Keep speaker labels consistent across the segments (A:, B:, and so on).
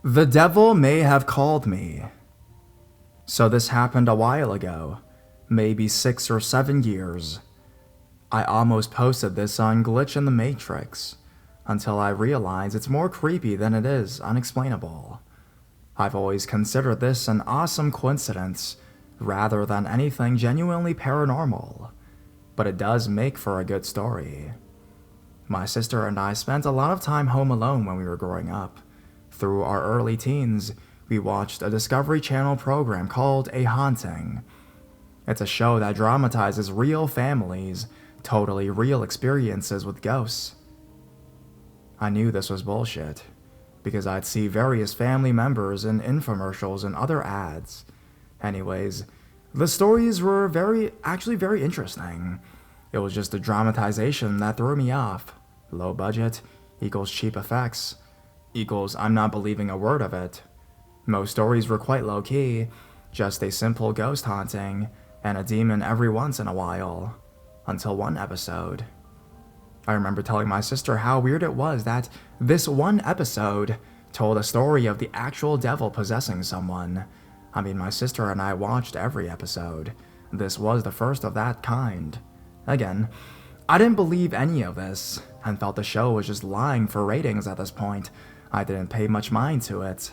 A: The devil may have called me. So this happened a while ago, maybe 6 or 7 years. I almost posted this on Glitch in the Matrix, until I realized it's more creepy than it is unexplainable. I've always considered this an awesome coincidence, rather than anything genuinely paranormal, but it does make for a good story. My sister and I spent a lot of time home alone when we were growing up. Through our early teens, we watched a Discovery Channel program called A Haunting. It's a show that dramatizes real families, totally real experiences with ghosts. I knew this was bullshit, because I'd see various family members in infomercials and other ads. Anyways, the stories were actually very interesting. It was just the dramatization that threw me off. Low budget equals cheap effects equals I'm not believing a word of it. Most stories were quite low-key, just a simple ghost haunting and a demon every once in a while. Until one episode. I remember telling my sister how weird it was that this one episode told a story of the actual devil possessing someone. I mean, my sister and I watched every episode. This was the first of that kind. Again, I didn't believe any of this, and felt the show was just lying for ratings at this point. I didn't pay much mind to it.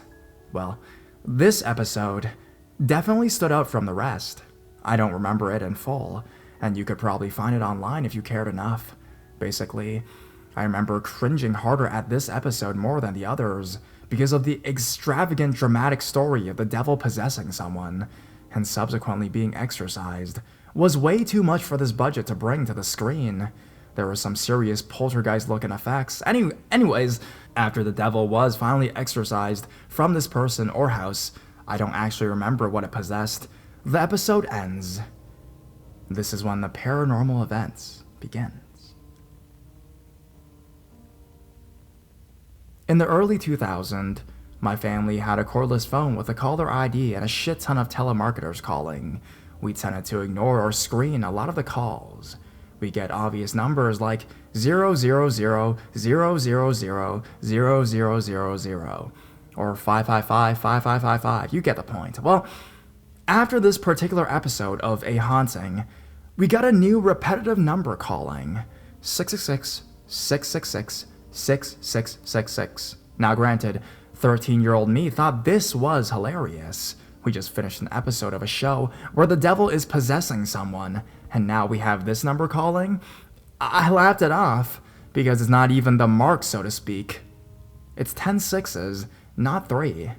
A: Well, this episode definitely stood out from the rest. I don't remember it in full, and you could probably find it online if you cared enough. Basically, I remember cringing harder at this episode more than the others because of the extravagant dramatic story of the devil possessing someone and subsequently being exorcised was way too much for this budget to bring to the screen. There were some serious poltergeist-looking effects. Anyways, after the devil was finally exorcised from this person or house, I don't actually remember what it possessed. The episode ends. This is when the paranormal events begins. In the early 2000s, my family had a cordless phone with a caller ID and a shit ton of telemarketers calling. We tended to ignore or screen a lot of the calls. We get obvious numbers like 00000000000 or 555-5555. You get the point. Well, after this particular episode of A Haunting, we got a new repetitive number calling 666-666-6666. Now granted, 13-year-old me thought this was hilarious. We just finished an episode of a show where the devil is possessing someone, and now we have this number calling? I laughed it off, because it's not even the mark, so to speak. It's 10 sixes, not 3.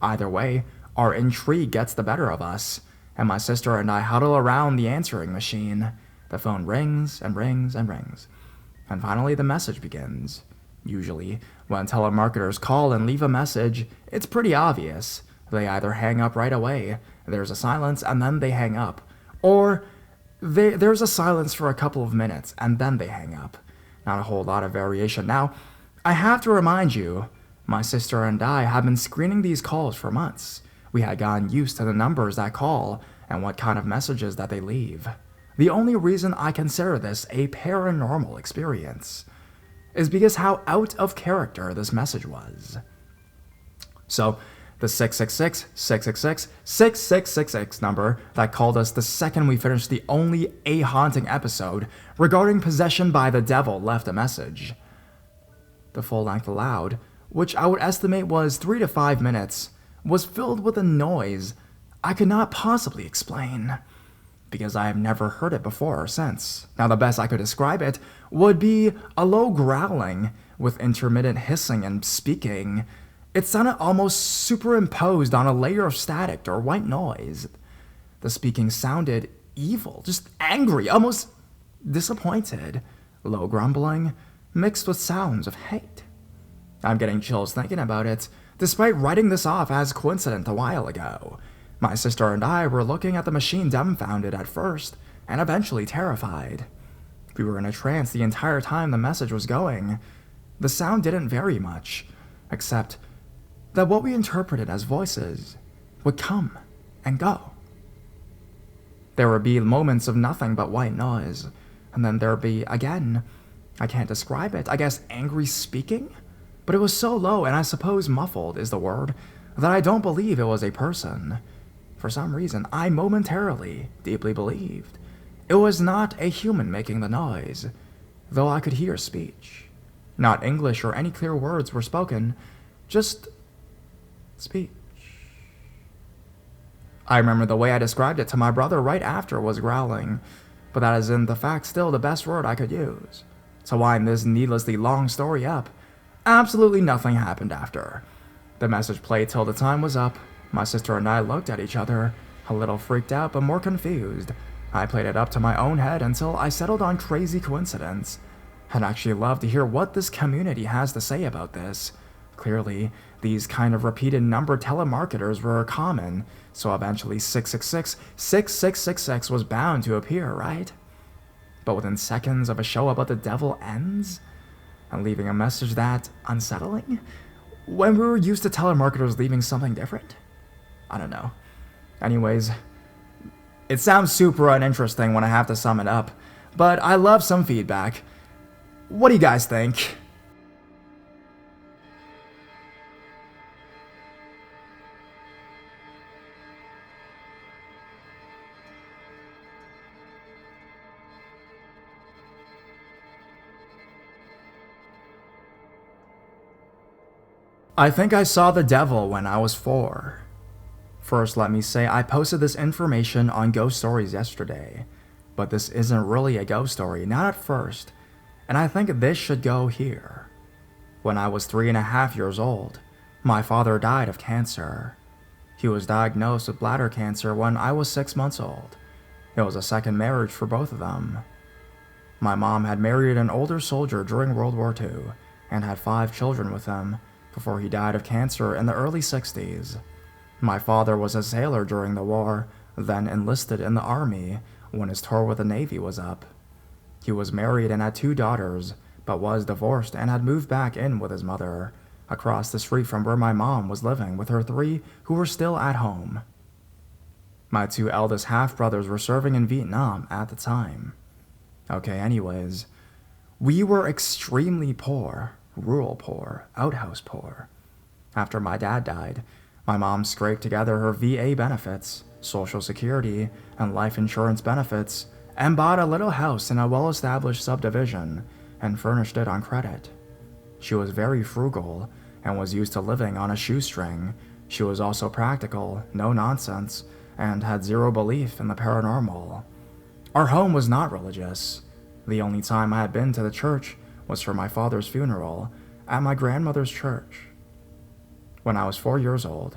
A: Either way, our intrigue gets the better of us, and my sister and I huddle around the answering machine. The phone rings and rings and rings, and finally the message begins. Usually, when telemarketers call and leave a message, it's pretty obvious. They either hang up right away, there's a silence, and then they hang up, or there's a silence for a couple of minutes, and then they hang up. Not a whole lot of variation. Now, I have to remind you, my sister and I have been screening these calls for months. We had gotten used to the numbers that call and what kind of messages that they leave. The only reason I consider this a paranormal experience is because how out of character this message was. So, the 666-666-6666 number that called us the second we finished the only A Haunting episode regarding possession by the devil left a message. The full length aloud, which I would estimate was 3 to 5 minutes, was filled with a noise I could not possibly explain, because I have never heard it before or since. Now, the best I could describe it would be a low growling with intermittent hissing and speaking. It sounded almost superimposed on a layer of static or white noise. The speaking sounded evil, just angry, almost disappointed. Low grumbling, mixed with sounds of hate. I'm getting chills thinking about it, despite writing this off as coincident a while ago. My sister and I were looking at the machine dumbfounded at first, and eventually terrified. We were in a trance the entire time the message was going. The sound didn't vary much, except that what we interpreted as voices would come and go. There would be moments of nothing but white noise, and then there'd be, again, I can't describe it, I guess angry speaking? but it was so low, and I suppose muffled is the word, that I don't believe it was a person. For some reason, I momentarily deeply believed it was not a human making the noise, though I could hear speech. Not English or any clear words were spoken, just speech. I remember the way I described it to my brother right after was growling, but that is in the fact still the best word I could use. To wind this needlessly long story up, absolutely nothing happened after. The message played till the time was up. My sister and I looked at each other, a little freaked out but more confused. I played it up to my own head until I settled on crazy coincidence. I'd actually love to hear what this community has to say about this. Clearly, these kind of repeated number telemarketers were common, so eventually 666-6666 was bound to appear, right? But within seconds of a show about the devil ends, and leaving a message that unsettling, when we were used to telemarketers leaving something different? I don't know. Anyways, it sounds super uninteresting when I have to sum it up, but I love some feedback. What do you guys think? I think I saw the devil when I was 4. First, let me say I posted this information on Ghost Stories yesterday, but this isn't really a ghost story, not at first, and I think this should go here. When I was 3.5 years old, my father died of cancer. He was diagnosed with bladder cancer when I was 6 months old. It was a second marriage for both of them. My mom had married an older soldier during World War II and had 5 children with him before he died of cancer in the early 60s. My father was a sailor during the war, then enlisted in the army when his tour with the Navy was up. He was married and had 2 daughters, but was divorced and had moved back in with his mother, across the street from where my mom was living with her 3 who were still at home. My 2 eldest half-brothers were serving in Vietnam at the time. Okay, anyways, we were extremely poor, rural poor, outhouse poor. After my dad died, my mom scraped together her VA benefits, Social Security, and life insurance benefits, and bought a little house in a well-established subdivision and furnished it on credit. She was very frugal and was used to living on a shoestring. She was also practical, no nonsense, and had zero belief in the paranormal. Our home was not religious. The only time I had been to the church was for my father's funeral at my grandmother's church. When I was 4 years old,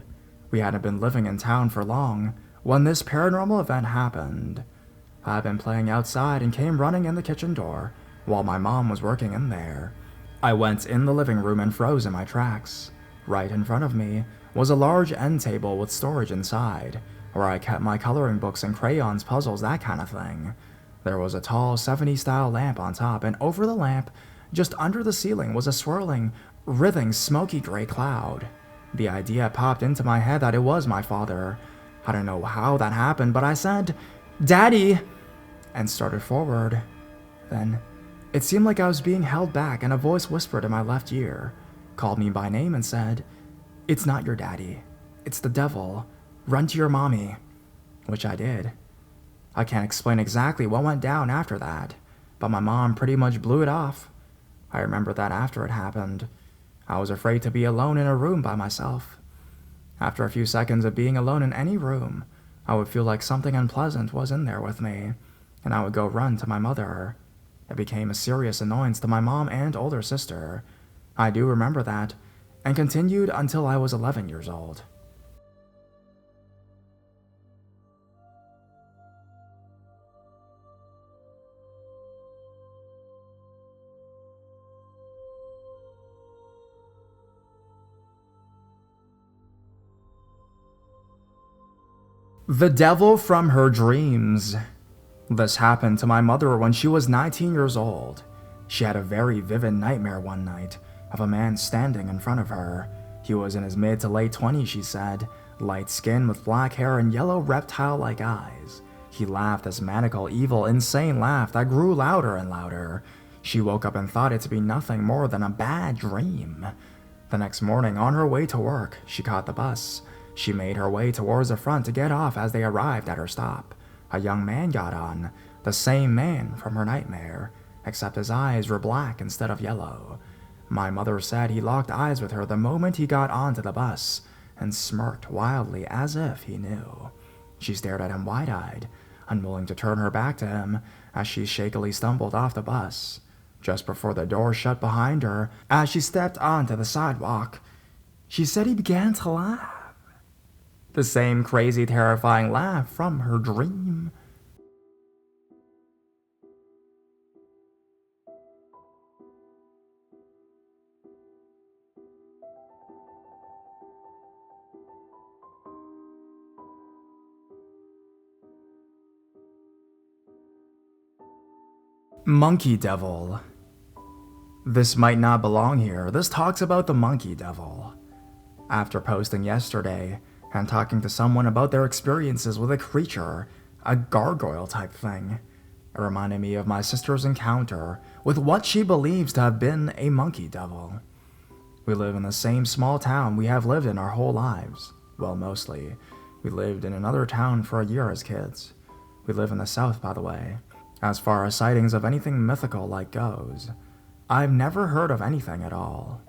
A: we hadn't been living in town for long when this paranormal event happened. I had been playing outside and came running in the kitchen door while my mom was working in there. I went in the living room and froze in my tracks. Right in front of me was a large end table with storage inside, where I kept my coloring books and crayons, puzzles, that kind of thing. There was a tall 70s style lamp on top, and over the lamp, just under the ceiling, was a swirling, writhing, smoky gray cloud. The idea popped into my head that it was my father. I don't know how that happened, but I said, "Daddy!" and started forward. Then, it seemed like I was being held back, and a voice whispered in my left ear, called me by name and said, "It's not your daddy. It's the devil. Run to your mommy." Which I did. I can't explain exactly what went down after that, but my mom pretty much blew it off. I remember that after it happened, I was afraid to be alone in a room by myself. After a few seconds of being alone in any room, I would feel like something unpleasant was in there with me, and I would go run to my mother. It became a serious annoyance to my mom and older sister. I do remember that, and continued until I was 11 years old. The devil from her dreams. This happened to my mother when she was 19 years old. She had a very vivid nightmare one night of a man standing in front of her. He was in his mid to late 20s, she said, light skin with black hair and yellow reptile-like eyes. He laughed this maniacal, evil, insane laugh that grew louder and louder. She woke up and thought it to be nothing more than a bad dream. The next morning, on her way to work, she caught the bus. She made her way towards the front to get off as they arrived at her stop. A young man got on, the same man from her nightmare, except his eyes were black instead of yellow. My mother said he locked eyes with her the moment he got onto the bus and smirked wildly as if he knew. She stared at him wide-eyed, unwilling to turn her back to him as she shakily stumbled off the bus. Just before the door shut behind her, as she stepped onto the sidewalk, she said he began to laugh. The same crazy, terrifying laugh from her dream. Monkey Devil. This might not belong here. This talks about the Monkey Devil. After posting yesterday and talking to someone about their experiences with a creature, a gargoyle type thing, it reminded me of my sister's encounter with what she believes to have been a monkey devil. We live in the same small town we have lived in our whole lives. Well, mostly. We lived in another town for a year as kids. We live in the south, by the way. As far as sightings of anything mythical like goes, I've never heard of anything at all.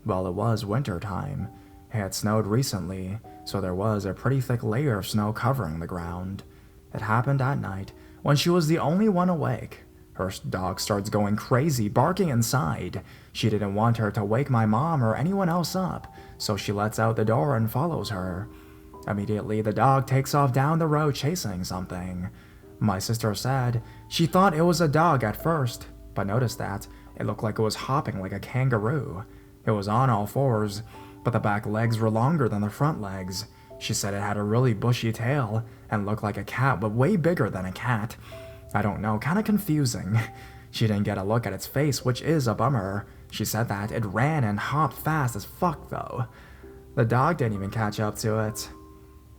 A: Well, it was winter time. It had snowed recently, so there was a pretty thick layer of snow covering the ground. It happened at night, when she was the only one awake. Her dog starts going crazy, barking inside. She didn't want her to wake my mom or anyone else up, so she lets out the door and follows her. Immediately, the dog takes off down the road chasing something. My sister said she thought it was a dog at first, but noticed that it looked like it was hopping like a kangaroo. It was on all fours, but the back legs were longer than the front legs. She said it had a really bushy tail and looked like a cat, but way bigger than a cat. I don't know, kinda confusing. She didn't get a look at its face, which is a bummer. She said that it ran and hopped fast as fuck though. The dog didn't even catch up to it.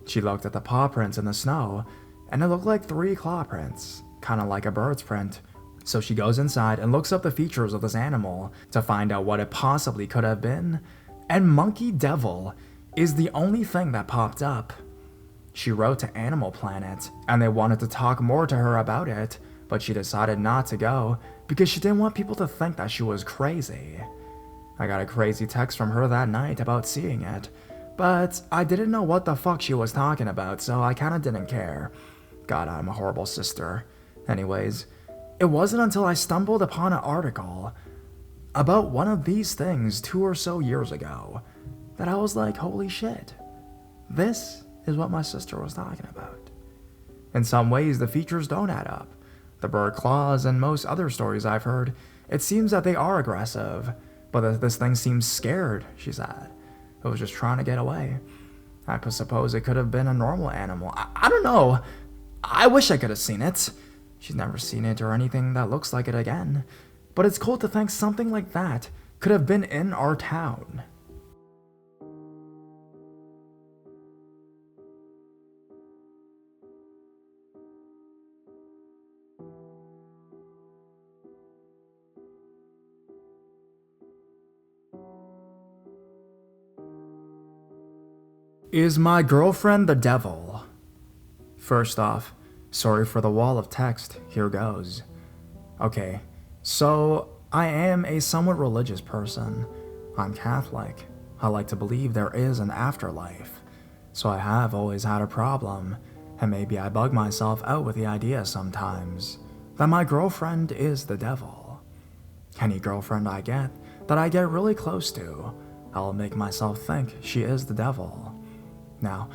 A: She looked at the paw prints in the snow, and it looked like 3 claw prints, kinda like a bird's print. So she goes inside and looks up the features of this animal to find out what it possibly could have been, and Monkey Devil is the only thing that popped up. She wrote to Animal Planet, and they wanted to talk more to her about it, but she decided not to go because she didn't want people to think that she was crazy. I got a crazy text from her that night about seeing it, but I didn't know what the fuck she was talking about, so I kinda didn't care. God, I'm a horrible sister. Anyways, it wasn't until I stumbled upon an article about one of these things 2 or so years ago that I was like, holy shit, this is what my sister was talking about. In some ways, the features don't add up. The bird claws and most other stories I've heard, it seems that they are aggressive, but that this thing seems scared, she said. It was just trying to get away. I suppose it could have been a normal animal. I don't know. I wish I could have seen it. She's never seen it or anything that looks like it again. But it's cool to think something like that could have been in our town. Is my girlfriend the devil? First off, sorry for the wall of text, here goes. Okay, so I am a somewhat religious person. I'm Catholic. I like to believe there is an afterlife. So I have always had a problem, and maybe I bug myself out with the idea sometimes, that my girlfriend is the devil. Any girlfriend I get that I get really close to, I'll make myself think she is the devil. Now,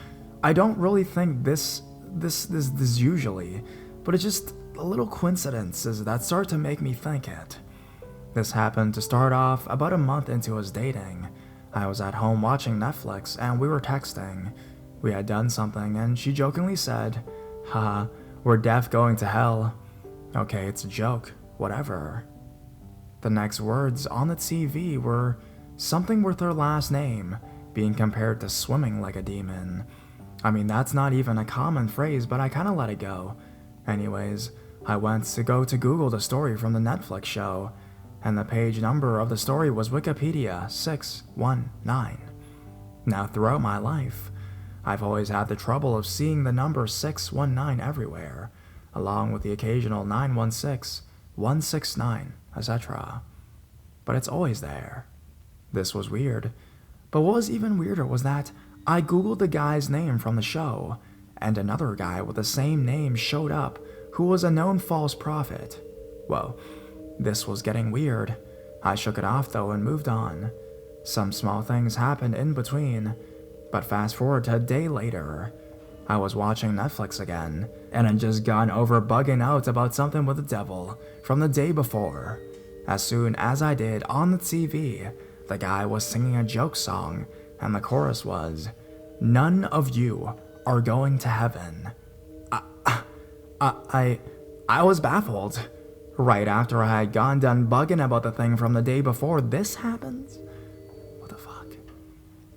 A: I don't really think this usually, but it's just a little coincidences that start to make me think it. This happened to start off about a month into us dating. I was at home watching Netflix and we were texting. We had done something and she jokingly said, "Haha, we're deaf going to hell." Okay, it's a joke, whatever. The next words on the TV were something with her last name being compared to swimming like a demon. I mean, that's not even a common phrase, but I kinda let it go. Anyways, I went to Google the story from the Netflix show, and the page number of the story was Wikipedia 619. Now, throughout my life, I've always had the trouble of seeing the number 619 everywhere, along with the occasional 916, 169, etc. But it's always there. This was weird. But what was even weirder was that I googled the guy's name from the show, and another guy with the same name showed up who was a known false prophet. Whoa, this was getting weird. I shook it off though and moved on. Some small things happened in between, but fast forward to a day later. I was watching Netflix again, and had just gone over bugging out about something with the devil from the day before. As soon as I did, on the TV, the guy was singing a joke song, and the chorus was, "None of you are going to heaven." I was baffled. Right after I had gone done bugging about the thing from the day before, this happens? What the fuck?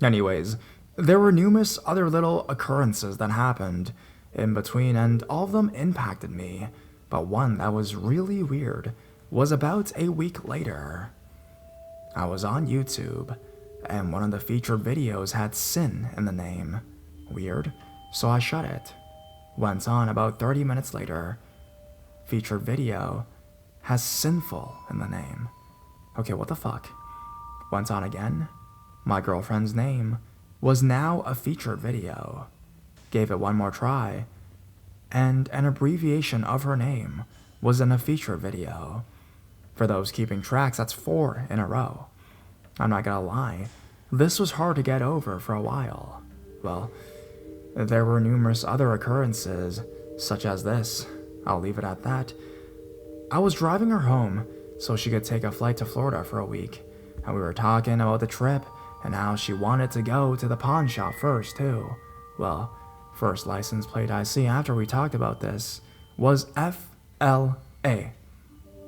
A: Anyways, there were numerous other little occurrences that happened in between, and all of them impacted me, but one that was really weird was about a week later. I was on YouTube, and one of the featured videos had sin in the name. Weird, so I shut it. Went on about 30 minutes later. Featured video has sinful in the name. Okay, what the fuck? Went on again. My girlfriend's name was now a featured video. Gave it one more try, and an abbreviation of her name was in a featured video. For those keeping tracks, that's 4 in a row. I'm not gonna lie, this was hard to get over for a while. Well, there were numerous other occurrences, such as this. I'll leave it at that. I was driving her home so she could take a flight to Florida for a week, and we were talking about the trip and how she wanted to go to the pawn shop first too. Well, first license plate I see after we talked about this was FLA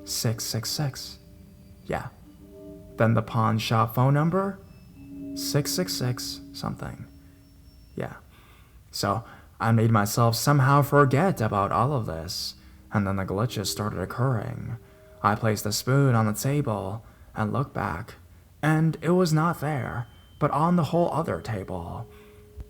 A: 666. Yeah. Then the pawn shop phone number 666 something. Yeah. So I made myself somehow forget about all of this, and then the glitches started occurring. I placed the spoon on the table and looked back, and it was not there, but on the whole other table.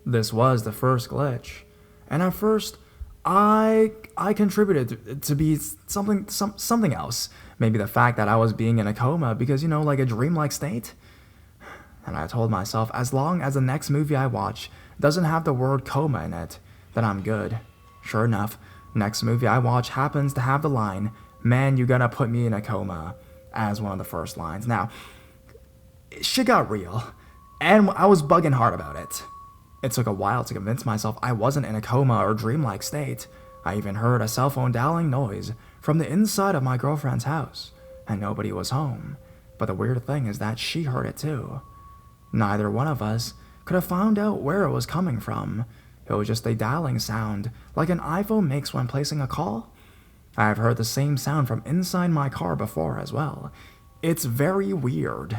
A: This was the first glitch, and at first, I contributed to be something else. Maybe the fact that I was being in a coma because, like a dreamlike state. And I told myself, as long as the next movie I watch doesn't have the word coma in it, then I'm good. Sure enough, next movie I watch happens to have the line, "Man, you gonna put me in a coma," as one of the first lines. Now, shit got real, and I was bugging hard about it. It took a while to convince myself I wasn't in a coma or dreamlike state. I even heard a cell phone dialing noise from the inside of my girlfriend's house, and nobody was home. But the weird thing is that she heard it too. Neither one of us could have found out where it was coming from. It was just a dialing sound, like an iPhone makes when placing a call. I have heard the same sound from inside my car before as well. It's very weird.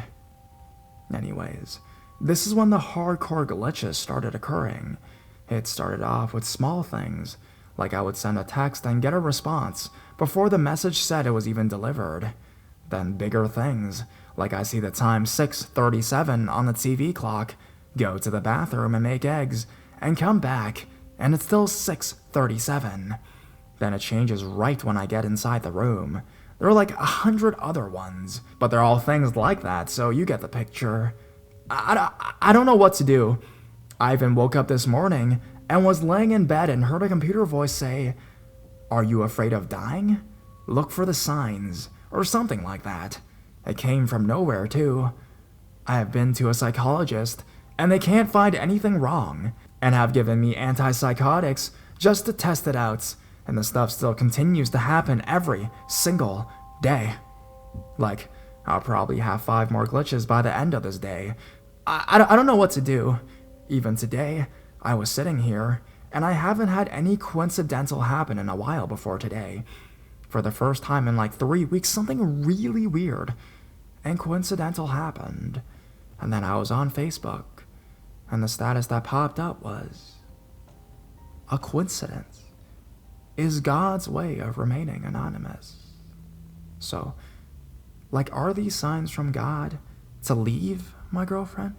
A: Anyways, this is when the hardcore glitches started occurring. It started off with small things, like I would send a text and get a response before the message said it was even delivered. Then bigger things, like I see the time 6:37 on the TV clock, go to the bathroom and make eggs, and come back, and it's still 6:37. Then it changes right when I get inside the room. There are like 100 other ones, but they're all things like that, so you get the picture. I don't know what to do. I even woke up this morning and was laying in bed and heard a computer voice say, "Are you afraid of dying? Look for the signs," or something like that. It came from nowhere, too. I have been to a psychologist, and they can't find anything wrong, and have given me antipsychotics just to test it out, and the stuff still continues to happen every single day. Like, I'll probably have 5 more glitches by the end of this day. I don't know what to do. Even today, I was sitting here, and I haven't had any coincidental happen in a while before today. For the first time in like 3 weeks, something really weird and coincidental happened. And then I was on Facebook, and the status that popped up was, "A coincidence is God's way of remaining anonymous." So, Like, are these signs from God to leave my girlfriend?